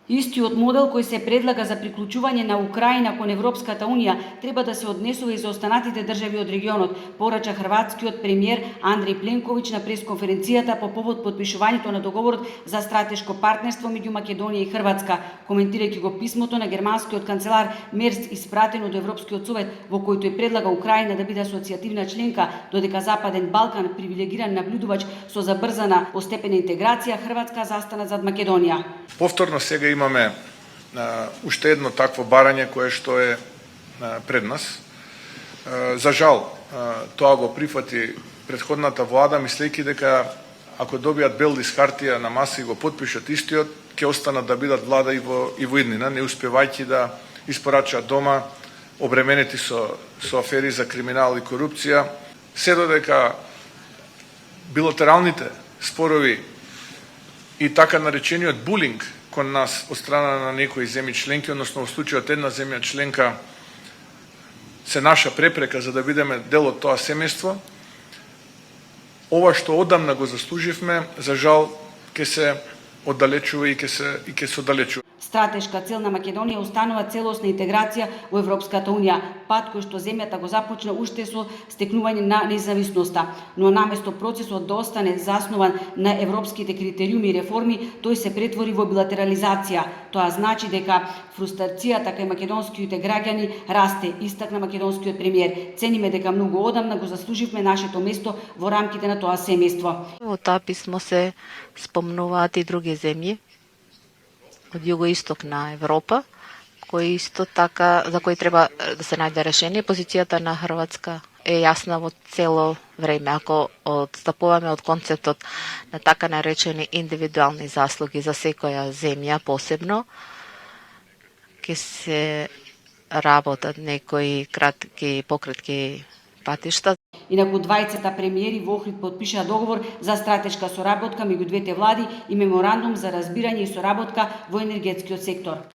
Истиот модел кој се предлага за приклучување на Украина кон Европската Унија треба да се однесува и за останатите држави од регионот, порача хрватскиот премиер Андреј Пленковиќ на пресконференцијата по повод подпишувањето на договорот за стратешко партнерство меѓу Македонија и Хрватска, коментирајќи го писмото на германскиот канцелар Мерц испратено до Европскиот совет, во кој тој предлага Украина да биде асоцијативна членка, додека Западен Балкан, привилегиран набљудувач со забрзана постепена интеграција, Хрватска застана зад Македонија. Повторно сега имаме уште едно такво барање кое што е пред нас. За жал, тоа го прифати претходната влада, мислејќи дека ако добијат бел лист хартија на маса и го потпишат истиот, ќе останат да бидат влада и во иднина, не успевајќи да испорачаат дома, обременети со афери за криминал и корупција, се додека билатералните спорови и така наречениот булинг кон нас од страна на некои земји членки, односно во случајот една земја членка се наша препрека за да бидеме дел од тоа семејство, ова што одамна го заслуживме, за жал ќе се оддалечува и ќе се оддалечува. Стратешка цел на Македонија останува целосна интеграција во Европската Унија, пат кој што земјата го започна уште со стекнување на независноста. Но наместо процесот да остане заснован на европските критериуми и реформи, тој се претвори во билатерализација. Тоа значи дека фрустрацијата кај македонските граѓани расте, истакна македонскиот премиер. Цениме дека многу одамна го заслуживме нашето место во рамките на тоа семејство. Во тоа писмо се спомнуваат и други земји од југоисток на Европа, кои исто така за кои треба да се најде решение. Позицијата на Хрватска е јасна во цело време. Ако одстапуваме од концептот на така наречени индивидуални заслуги за секоја земја посебно, ќе се работат некои пократки патишта. Инаку двајцата премиери во Охрид потпишаа договор за стратешка соработка меѓу двете влади и меморандум за разбирање и соработка во енергетскиот сектор.